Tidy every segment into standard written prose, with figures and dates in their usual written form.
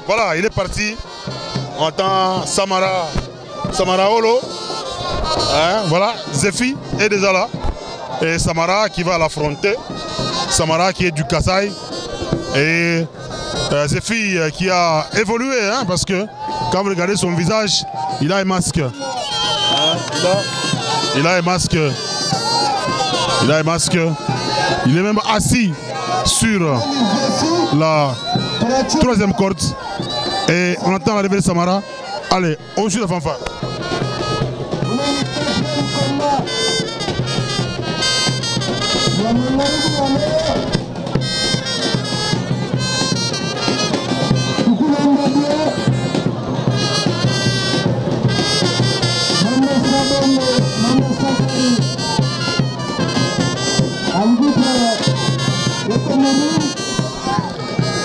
Voilà, il est parti. On entend Samara Olo. Hein, voilà, Zefi est déjà là. Et Samara qui va l'affronter. Samara qui est du Kasaï. Et Zefi qui a évolué, hein, parce que quand vous regardez son visage, il a un masque. Hein, il a un masque. Il a un masque. Il est même assis sur la troisième corde. Et on entend l'arrivée de Samara. Allez, on joue la fanfare.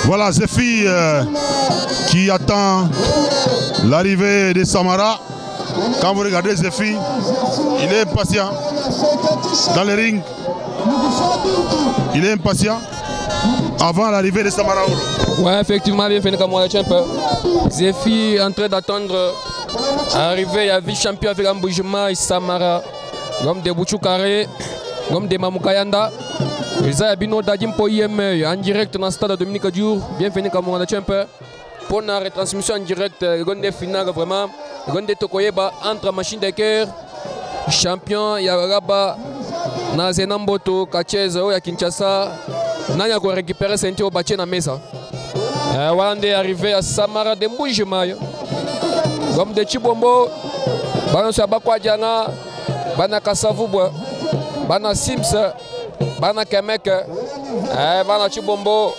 Voilà Zefi qui attend l'arrivée de Samara. Quand vous regardez Zefi, il est impatient dans le ring. Il est impatient avant l'arrivée de Samara. Ouais, effectivement, bienvenue comme on un peu. Zefi est en train d'attendre l'arrivée à vice-champion avec Amboujima et Samara. Comme des Bouchou Carré, comme des Mamoukayanda. Ils ont bino d'adim pour IM en direct dans le stade de Dominique Diour. Bienvenue comme on a un peu. Pour la retransmission en direct, le final vraiment. Le Tokoyeba entre machine de cœur, champion Yaraba, Nazenamboto, Kachez, Oya Kinshasa. Nanya ko récupérer ceinture au bâtiment na mesa. Voilà, on est arrivé à Samara de Mboujima. Comme de Chibombo, Bana Sabakwa Diana, Bana Kassavouba, Bana Sims, Bana Kemek, Bana Chibombo,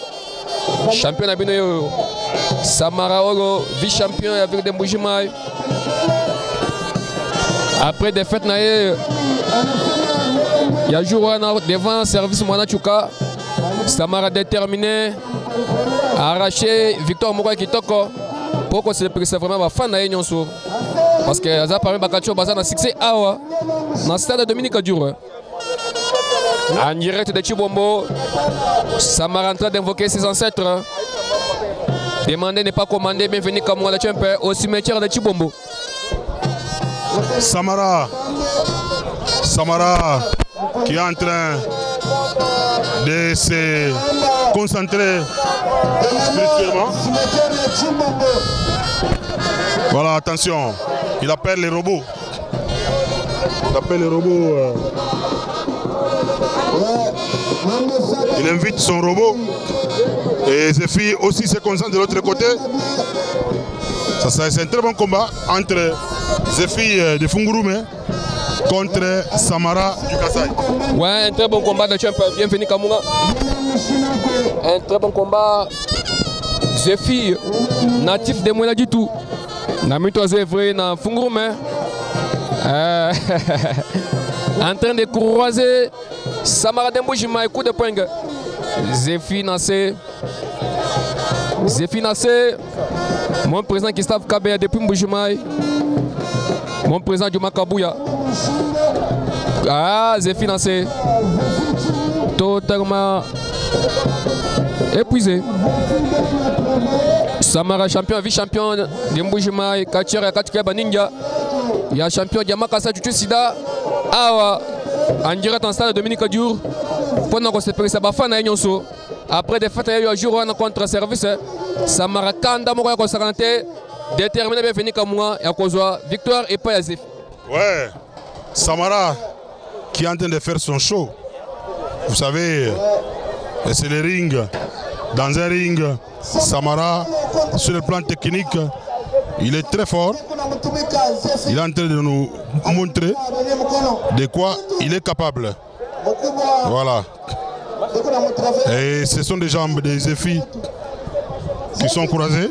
champion à Binoyo. Samara Oro, vice-champion avec des Mboujima. Après des fêtes, il y a jour devant service Manachuka. Samara déterminé, arraché Victor Moura Kitoko. Pourquoi c'est vraiment fan de parce que ça permet Bakacho Bazan a succès dans le stade de Dominique Diour. En direct de Chibombo, Samara en train d'invoquer ses ancêtres. Demander n'est pas commandé, bienvenue comme moi au cimetière de Chibombo. Samara qui est en train de se concentrer spirituellement. Voilà, attention, il appelle les robots. Il invite son robot. Et Zefi aussi se concentre de l'autre côté. C'est un très bon combat entre Zefi de Fungurume contre Samara du Kasaï. Ouais, un très bon combat de champion. Bienvenue Kamuna. Un très bon combat. Zefi, natif de Mouela du tout. Namito Zevre na Fungurume. En train de croiser Samara de Mboujima et coup de poing. Zefi Nassé, mon président Christophe Kabea depuis Mboujima, mon président du Makabouya. Ah, Zefi Nassé, totalement épuisé. Samara champion, vice-champion de Mboujima, Kachira Katikaba Ninja. Il y a champion de Makassa Tutu Sida. Awa, en direct en stade de Dominique Diour. Pendant qu'on s'est pris ça, après des fêtes, il y a un jour contre service. Samara Kanda Mokoya Kosakante, déterminé bien fini comme moi, et à cause victoire et pas Yazif. Ouais, Samara qui est en train de faire son show. Vous savez, c'est le ring. Dans un ring, Samara, sur le plan technique, il est très fort. Il est en train de nous montrer de quoi il est capable. Voilà. Et ce sont des jambes des Zefi qui sont croisées.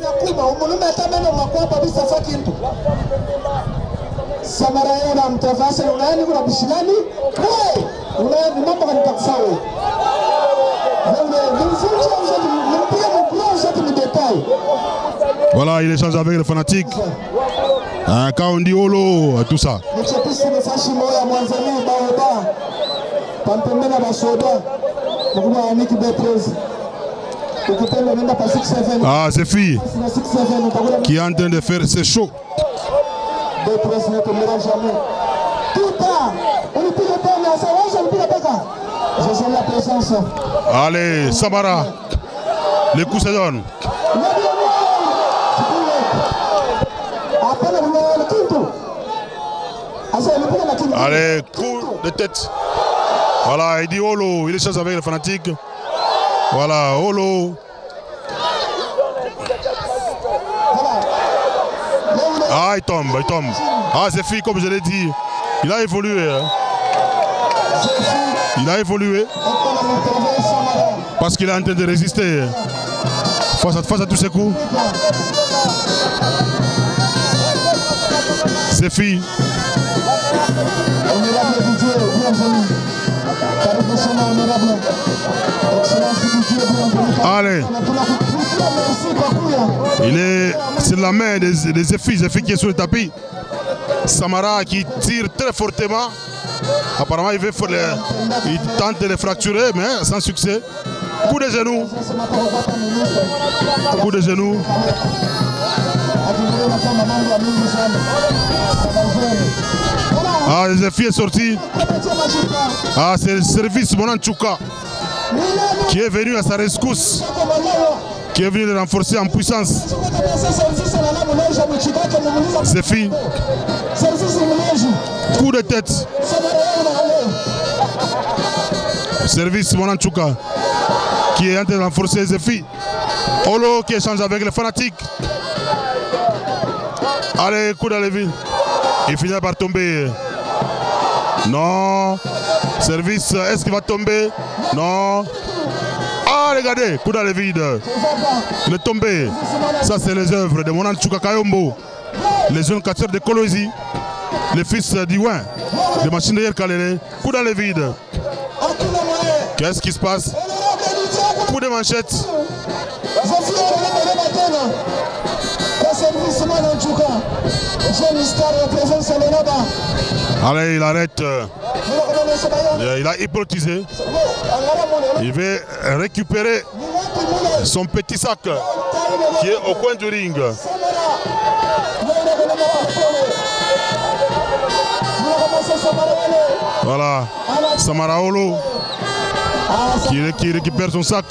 Voilà, il échange avec les fanatiques. Quand on dit holo, tout ça. Ah, c'est fille qui est en train de faire ses shows. Allez, Samara. Les coups se donnent. Allez, coup de tête. Voilà, il dit Holo. Il échange avec les fanatiques. Voilà, Holo. Ah, il tombe, il tombe. Ah, c'est fille, comme je l'ai dit. Il a évolué. Hein. Il a évolué. Parce qu'il est en train de résister. Face à tous ces coups. C'est fille. Allez. Il est sur la main des Zéfi qui est sur le tapis. Samara qui tire très fortement. Apparemment il tente de les fracturer mais sans succès. Coup de genou. Coup de genou. Ah, Zéfi est sorti. Ah, c'est le service Monanchouka qui est venu à sa rescousse, qui est venu le renforcer en puissance. Zéfi. Coup de tête. Service Monanchouka qui est en train de renforcer Zéfi. Holo qui échange avec les fanatiques. Allez, coup d'Alevi. Il finit par tomber. Non. Service, est-ce qu'il va tomber? Non. Ah, regardez, coup dans le vide. Il est tombé. Ça, c'est les œuvres de Monanchouka Kayombo, les jeunes casseurs de Kolosi, le fils d'Iwan, de Machine de Kalele. Coup dans le vide. Qu'est-ce qui se passe? Coup de manchette. Allez, il arrête. Il a hypnotisé. Il veut récupérer son petit sac qui est au coin du ring. Voilà. Samara Holo qui récupère son sac.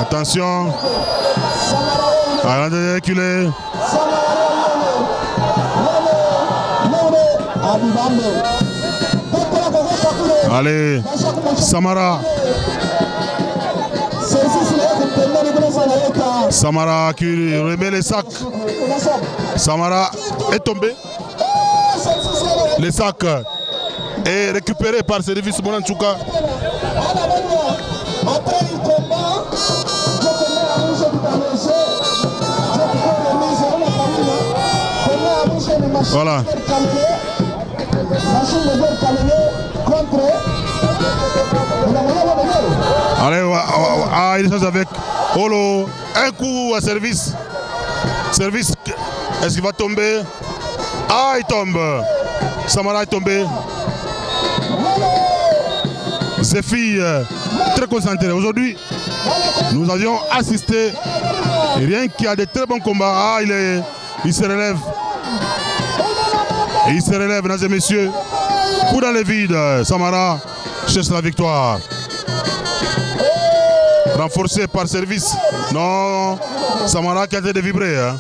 Attention. Arrête de reculer. Allez, Samara. Samara qui remet les sacs. Samara est tombé. Les sacs est récupéré par service Monanchouka. Voilà. Allez, il change avec Holo. Un coup à service. Service, est-ce qu'il va tomber? Ah, il tombe. Samara est tombé. Zéfi, très concentré. Aujourd'hui, nous avions assisté rien qu'à de très bons combats. Ah, il se relève. Et il se relève, mesdames et messieurs. Coup dans le vide. Samara cherche la victoire. Renforcé par service. Non. Samara qui a été de vibrer. Hein.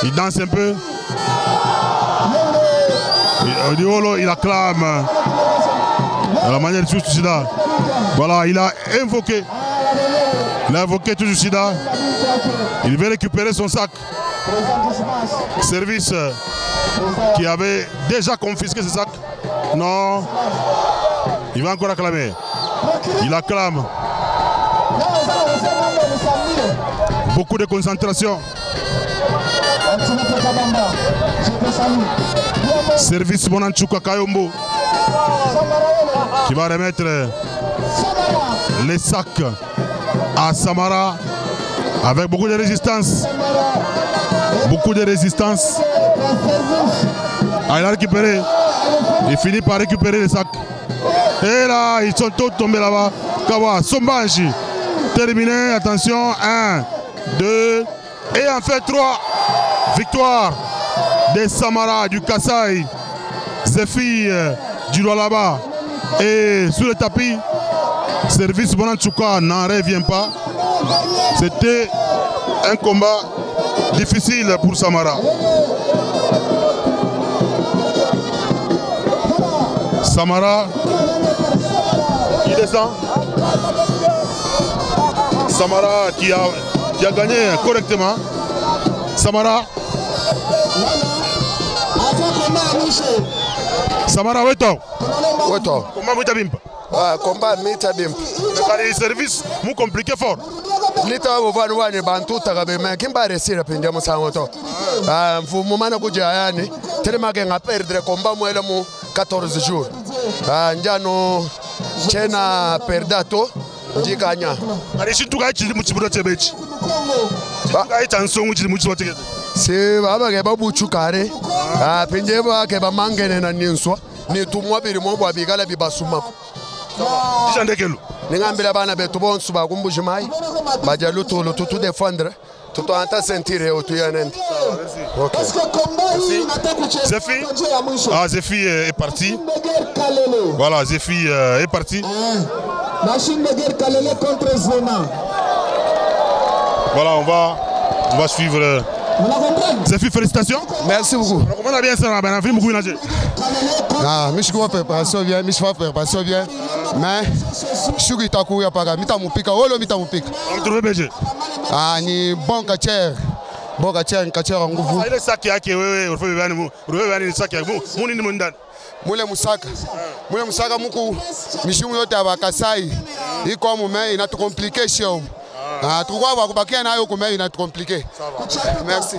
Il danse un peu. Il acclame. À la manière de Tsushida. Voilà, il a invoqué. Il a invoqué Tsushida. Il veut récupérer son sac. Service qui avait déjà confisqué ce sac. Non. Il va encore acclamer. Il acclame. Beaucoup de concentration. Service Monanchouka Kayombo qui va remettre les sacs à Samara avec beaucoup de résistance. Beaucoup de résistance. Ah, il a récupéré. Il finit par récupérer les sacs. Et là, ils sont tous tombés là-bas. Kawa Sombanji. Terminé, attention, 1, 2, et en fait 3. Victoire des Samara du Kasaï, Zephi du Lualaba. Et sur le tapis, Service Bonanchouka n'en revient pas. C'était un combat difficile pour Samara. Samara, il descend. Samara qui a gagné correctement. Samara. Samara, weto. Weto. Comment vous t'avez Ah, combat mita bimp. Les services, c'est compliqué fort. Lita wovani wani bantu tagabe me kimba resira pinde mo sangoto. Ah, mfumu mana kuja yani. Telema ke nga perdre combat mo ele mo 14 jours. Ah, njano chena perdato njikanya. Ali shintu ga chili mu chibudo chebechi. Ba ita nsongu chili mu chibudo chebechi. Se baba ke babuchu kare. Ah, pinde ba ke ba mangene na ninswa. Ni tumwa biri mo bwa bigala bibasuma. Jandekelu. Ningambila bana betu bonsu ba kumbujimai. Bajalu tolo tutu défendre. Tutu anta sentir au tuyanende. OK. Zephi. Ah, Zephi est parti. Voilà, Zephi est parti. Machine de guerre Kalele contre Zona. Voilà, on va suivre. Zephi, félicitations. Merci beaucoup. Comment on a bien ça, on a fait beaucoup de ah, je suis préparation bien, je suis préparation bien. Mais je suis takuya paga, mita mupika, olo mita mupika. On trouve BG. Ah, ni bon kacher. Bon kacher, kacher en nguvu. Il est saké à qui on fait venir, on fait venir saké. Mon ni mondan. Mule musaka muku mishimu yote abakasai. Iko mume ina tu compliqué chez. Ah, tu vois, va kubakia nayo kume ina tu compliqué. Merci.